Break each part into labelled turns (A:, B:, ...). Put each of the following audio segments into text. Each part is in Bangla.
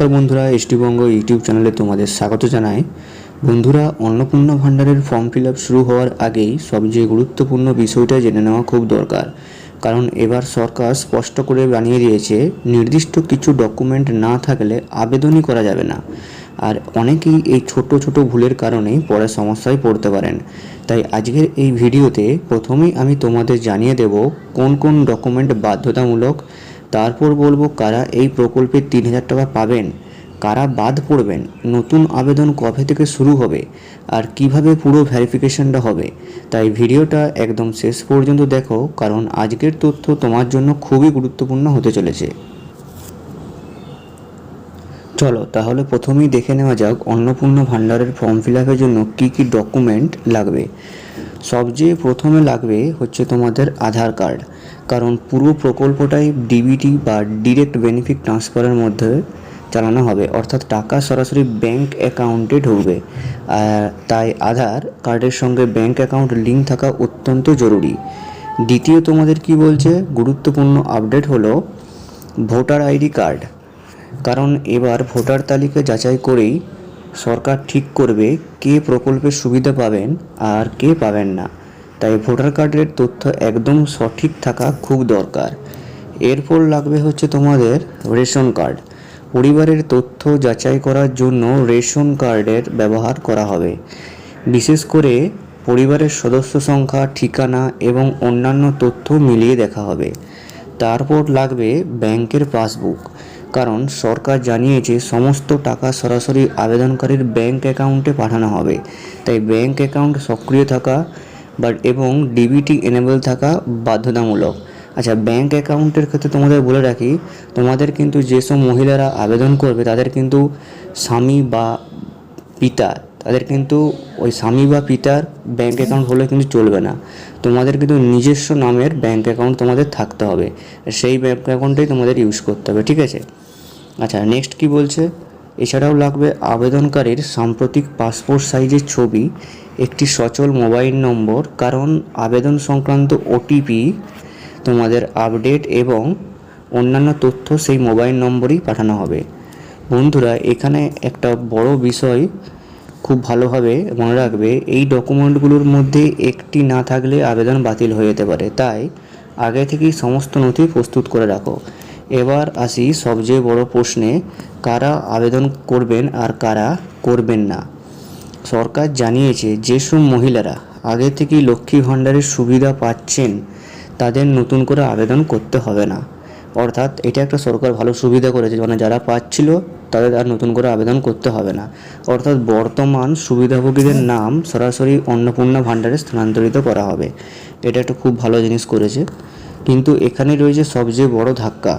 A: নমস্কার বন্ধুরা, এসটিবঙ্গ ইউটিউব চ্যানেলে তোমাদের স্বাগত জানাই। বন্ধুরা, অন্নপূর্ণা ভাণ্ডারের ফর্ম ফিল আপ শুরু হওয়ার আগেই সবচেয়ে গুরুত্বপূর্ণ বিষয়টা জেনে নেওয়া খুব দরকার। কারণ এবার সরকার স্পষ্ট করে জানিয়ে দিয়েছে নির্দিষ্ট কিছু ডকুমেন্ট না থাকলে আবেদনই করা যাবে না। আর অনেকেই এই ছোট ছোট ভুলের কারণেই পরে সমস্যায় পড়তে পারেন। তাই আজকের এই ভিডিওতে প্রথমেই আমি তোমাদের জানিয়ে দেব কোন কোন ডকুমেন্ট বাধ্যতামূলক, তারপর বলবো কারা এই প্রকল্পে ৩,০০০ টাকা পাবেন, কারা বাদ পড়বেন, নতুন আবেদন কবে থেকে শুরু হবে, আর কিভাবে পুরো ভেরিফিকেশনটা হবে। তাই ভিডিওটা একদম শেষ পর্যন্ত দেখো, কারণ আজকের তথ্য তোমার জন্য খুবই গুরুত্বপূর্ণ হতে চলেছে। চলো তাহলে প্রথমেই দেখে নেওয়া যাক অন্নপূর্ণা ভাণ্ডারের ফর্ম ফিল আপের জন্য কী কী ডকুমেন্ট লাগবে। সবচেয়ে প্রথমে লাগবে হচ্ছে তোমাদের আধার কার্ড, কারণ পুরো প্রকল্পটাই ডিবিটি বা ডিরেক্ট বেনিফিট ট্রান্সফারের মধ্যে চালানো হবে, অর্থাৎ টাকা সরাসরি ব্যাংক অ্যাকাউন্টে ঢুকবে। আর তাই আধার কার্ডের সঙ্গে ব্যাংক অ্যাকাউন্ট লিঙ্ক থাকা অত্যন্ত জরুরি। দ্বিতীয় তোমাদের কি বলছে গুরুত্বপূর্ণ আপডেট হলো ভোটার আইডি কার্ড, কারণ এবার ভোটার তালিকা যাচাই করেই সরকার ঠিক করবে কে প্রকল্পের সুবিধা পাবেন আর কে পাবেন না। তাই ভোটার কার্ডের তথ্য একদম সঠিক থাকা খুব দরকার। এরপর লাগবে হচ্ছে তোমাদের রেশন কার্ড। পরিবারের তথ্য যাচাই করার জন্য রেশন কার্ডের ব্যবহার করা হবে। বিশেষ করে পরিবারের সদস্য সংখ্যা, ঠিকানা এবং অন্যান্য তথ্য মিলিয়ে দেখা হবে। তারপর লাগবে ব্যাংকের পাসবুক, কারণ সরকার জানিয়েছে সমস্ত টাকা সরাসরি আবেদনকারীর ব্যাংক অ্যাকাউন্টে পাঠানো হবে। তাই ব্যাংক অ্যাকাউন্ট সক্রিয় থাকা এবং ডিবিটি এনেবল থাকা বাধ্যতামূলক। আচ্ছা, ব্যাংক অ্যাকাউন্টের ক্ষেত্রে তোমাদের বলে রাখি, তোমাদের কিন্তু যেসব মহিলারা আবেদন করবে তাদের কিন্তু স্বামী বা পিতা, তাদের কিন্তু ওই স্বামী বা পিতার ব্যাংক অ্যাকাউন্ট হলে কিন্তু চলবে না। তোমাদের কিন্তু নিজস্ব নামের ব্যাংক অ্যাকাউন্ট তোমাদের থাকতে হবে, সেই ব্যাংক অ্যাকাউন্টেই তোমাদের ইউজ করতে হবে, ঠিক আছে। আচ্ছা, নেক্সট কি বলছে, এছাড়াও লাগবে আবেদনকারীর সাম্প্রতিক পাসপোর্ট সাইজের ছবি, একটি সচল মোবাইল নম্বর, কারণ আবেদন সংক্রান্ত ওটিপি তোমাদের আপডেট এবং অন্যান্য তথ্য সেই মোবাইল নম্বরেই পাঠানো হবে। বন্ধুরা, এখানে একটা বড় বিষয় খুব ভালোভাবে মনে রাখবে, এই ডকুমেন্টগুলোর মধ্যে একটি না থাকলে আবেদন বাতিল হয়ে যেতে পারে। তাই আগে থেকেই সমস্ত নথি প্রস্তুত করে রাখো। এবার আসি সবচেয়ে বড় প্রশ্নে, কারা আবেদন করবেন আর কারা করবেন না। সরকার জানিয়েছে যেসব মহিলারা আগে থেকেই লক্ষ্মী ভাণ্ডারের সুবিধা পাচ্ছেন তাদের নতুন করে আবেদন করতে হবে না। অর্থাৎ এটা একটা সরকার ভালো সুবিধা করেছে, মানে যারা পাচ্ছিল তাদের আর নতুন করে আবেদন করতে হবে না। অর্থাৎ বর্তমান সুবিধাভোগীদের নাম সরাসরি অন্নপূর্ণা ভাণ্ডারে স্থানান্তরিত করা হবে। এটা একটা খুব ভালো জিনিস করেছে। কিন্তু এখানে রয়েছে সবচেয়ে বড় ধাক্কা।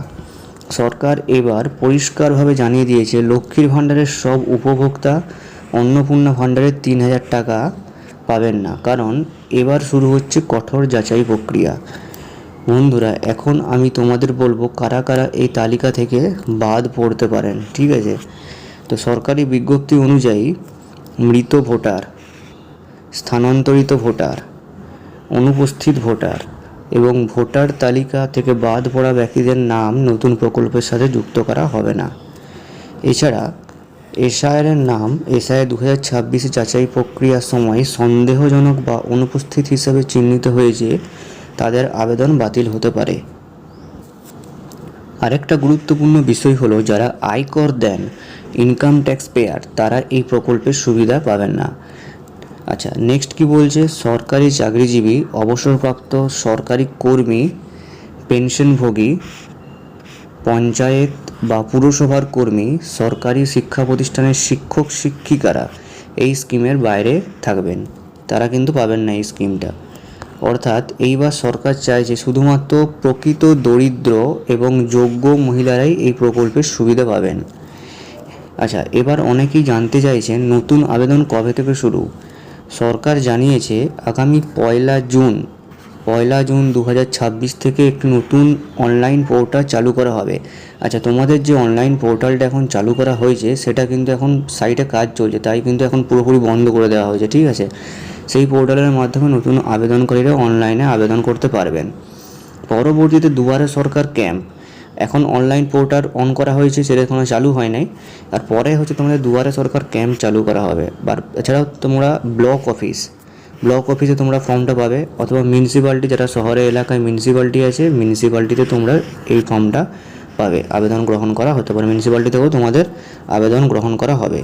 A: সরকার এবার পরিষ্কারভাবে জানিয়ে দিয়েছে লক্ষ্মীর ভাণ্ডারের সব উপভোক্তা অন্নপূর্ণা ভাণ্ডারের ৩,০০০ টাকা পাবেন না, কারণ এবার শুরু হচ্ছে কঠোর যাচাই প্রক্রিয়া। বন্ধুরা, এখন আমি তোমাদের বলবো কারা কারা এই তালিকা থেকে বাদ পড়তে পারেন, ঠিক আছে। তো সরকারি বিজ্ঞপ্তি অনুযায়ী মৃত ভোটার, স্থানান্তরিত ভোটার, অনুপস্থিত ভোটার এবং ভোটার তালিকা থেকে বাদ পড়া ব্যক্তিদের নাম নতুন প্রকল্পের সাথে যুক্ত করা হবে না। এছাড়া এসআইআরের নাম এসআইআর 2026 যাচাই প্রক্রিয়ার সময় সন্দেহজনক বা অনুপস্থিত হিসাবে চিহ্নিত হয়েছে তাদের আবেদন বাতিল হতে পারে। আরেকটা গুরুত্বপূর্ণ বিষয় হলো যারা আয়কর দেন, ইনকাম ট্যাক্স পেয়ার, তারা এই প্রকল্পের সুবিধা পাবেন না। আচ্ছা, নেক্সট কি বলছে, সরকারি চাকরিজীবী, অবসরপ্রাপ্ত সরকারি কর্মী, পেনশনভোগী, পঞ্চায়েত বা পুরসভার কর্মী, সরকারি শিক্ষা প্রতিষ্ঠানের শিক্ষক শিক্ষিকারা এই স্কিমের বাইরে থাকবেন, তারা কিন্তু পাবেন না এই স্কিমটা। অর্থাৎ এইবার সরকার চাইছে শুধুমাত্র প্রকৃত দরিদ্র এবং যোগ্য মহিলারাই এই প্রকল্পের সুবিধা পাবেন। আচ্ছা, এবার অনেকেই জানতে চাইছেন নতুন আবেদন কবে থেকে শুরু। সরকার জানিয়েছে আগামী 1 জুন 2026 থেকে একটি নতুন অনলাইন পোর্টাল চালু করা হবে। আচ্ছা, তোমাদের যে অনলাইন পোর্টালটা এখন চালু করা হয়েছে সেটা কিন্তু এখন সাইটে কাজ চলছে, তাই কিন্তু এখন পুরোপুরি বন্ধ করে দেওয়া হয়েছে, ঠিক আছে। সেই পোর্টালের মাধ্যমে নতুন আবেদনকারীরা অনলাইনে আবেদন করতে পারবেন। পরবর্তীতে দুয়ারে সরকার ক্যাম্প, এখন অনলাইন পোর্টাল অন করা হয়েছে, সেটা এখনো চালু হয় নাই। আর পরে হচ্ছে তোমাদের দুয়ারে সরকার ক্যাম্প চালু করা হবে। এছাড়াও তোমরা ব্লক অফিসে তোমরা ফর্মটা পাবে, অথবা মিউনিসিপ্যালিটি, যারা শহরে এলাকায় মিউনিসিপ্যালিটি আছে, মিউনিসিপ্যালিটিতে তোমরা এই ফর্মটা পাবে, আবেদন গ্রহণ করা হতে পারে। মিউনিসিপ্যালিটি থেকেও তোমাদের আবেদন গ্রহণ করা হবে।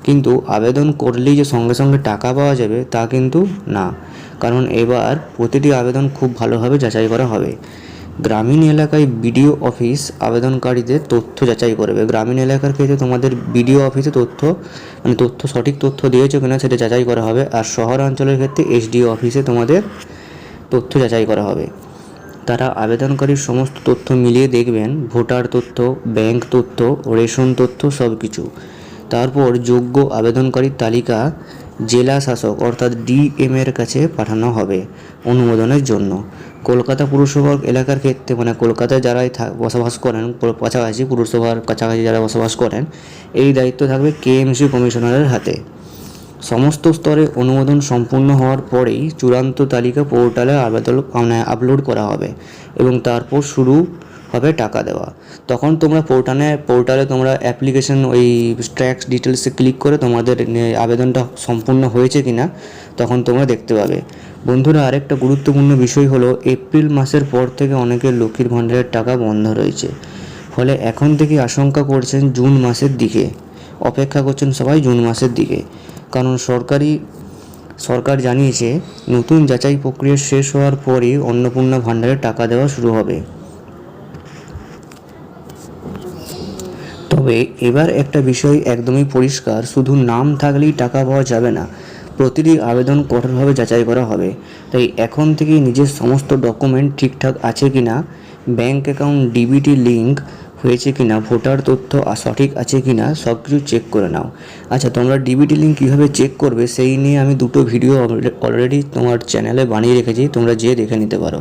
A: কিন্তু আবেদন করলেই যে সঙ্গে সঙ্গে টাকা পাওয়া যাবে তা কিন্তু না, কারণ এবার প্রতিটি আবেদন খুব ভালোভাবে যাচাই করা হবে। গ্রামীণ এলাকায় বিডিও অফিস আবেদনকারীদের তথ্য যাচাই করবে। গ্রামীণ এলাকার ক্ষেত্রে তোমাদের বিডিও অফিসে সঠিক তথ্য দিয়েছে কিনা সেটা যাচাই করা হবে। আর শহরাঞ্চলের ক্ষেত্রে এসডিও অফিসে তোমাদের তথ্য যাচাই করা হবে। তারা আবেদনকারীর সমস্ত তথ্য মিলিয়ে দেখবেন, ভোটার তথ্য, ব্যাংক তথ্য, রেশন তথ্য, সব কিছু। তারপর যোগ্য আবেদনকারীর তালিকা জেলা শাসক অর্থাৎ ডিএমের কাছে পাঠানো হবে অনুমোদনের জন্য। কলকাতা পুরসভার এলাকার ক্ষেত্রে, কলকাতায় যারাই বসবাস করেন, কাছাকাছি পুরসভার কাছাকাছি যারা বসবাস করেন, এই দায়িত্ব থাকবে কেএমসি কমিশনারের হাতে। সমস্ত স্তরে অনুমোদন সম্পূর্ণ হওয়ার পরেই চূড়ান্ত তালিকা পোর্টালে আপলোড করা হবে এবং তারপর শুরু হবে টাকা দেওয়া। তখন তোমরা পোর্টালে তোমরা অ্যাপ্লিকেশন ওই ট্যাক্স ডিটেলসে ক্লিক করে তোমাদের আবেদনটা সম্পূর্ণ হয়েছে কি না তখন তোমরা দেখতে পাবে। বন্ধুরা, আরেকটা গুরুত্বপূর্ণ বিষয় হলো, এপ্রিল মাসের পর থেকে অনেকের লক্ষ্মীর ভাণ্ডারের টাকা বন্ধ রয়েছে। ফলে এখন থেকে আশঙ্কা করছেন জুন মাসের দিকে, অপেক্ষা করছেন সবাই জুন মাসের দিকে। কারণ সরকার জানিয়েছে নতুন যাচাই প্রক্রিয়া শেষ হওয়ার পরই অন্নপূর্ণা ভাণ্ডারের টাকা দেওয়া শুরু হবে। তবে এবার একটা বিষয় একদমই পরিষ্কার, শুধু নাম থাকলেই টাকা পাওয়া যাবে না, প্রতিটি আবেদন কঠোরভাবে যাচাই করা হবে। তাই এখন থেকেই নিজের সমস্ত ডকুমেন্ট ঠিকঠাক আছে কিনা, ব্যাংক অ্যাকাউন্ট ডিবিটি লিঙ্ক হয়েছে কিনা, ভোটার তথ্য সঠিক আছে কিনা, সব কিছু চেক করে নাও। আচ্ছা, তোমরা ডিবিটি লিঙ্ক কীভাবে চেক করবে সেই নিয়ে আমি 2টো ভিডিও অলরেডি তোমার চ্যানেলে বানিয়ে রেখেছি, তোমরা যেয়ে দেখে নিতে পারো।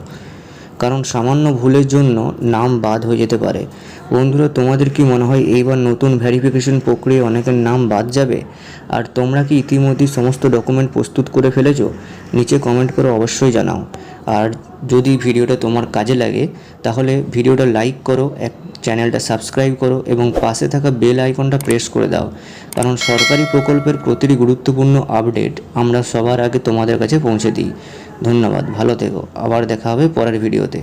A: কারণ সামান্য ভুলের জন্য নাম বাদ হয়ে যেতে পারে। বন্ধুরা, তোমাদের কি মনে হয় এইবার নতুন ভেরিফিকেশন প্রক্রিয়ায় অনেকের নাম বাদ যাবে? আর তোমরা কি ইতিমধ্যেই সমস্ত ডকুমেন্ট প্রস্তুত করে ফেলেছো? নিচে কমেন্ট করে অবশ্যই জানাও। আর যদি ভিডিওটা তোমার কাজে লাগে তাহলে ভিডিওটা লাইক করো, চ্যানেলটা সাবস্ক্রাইব করো এবং পাশে থাকা বেল আইকনটা প্রেস করে দাও। কারণ সরকারি প্রকল্পের প্রতিটি গুরুত্বপূর্ণ আপডেট আমরা সবার আগে তোমাদের কাছে পৌঁছে দিই। ধন্যবাদ, ভালো থেকো, আবার দেখা হবে পরের ভিডিওতে।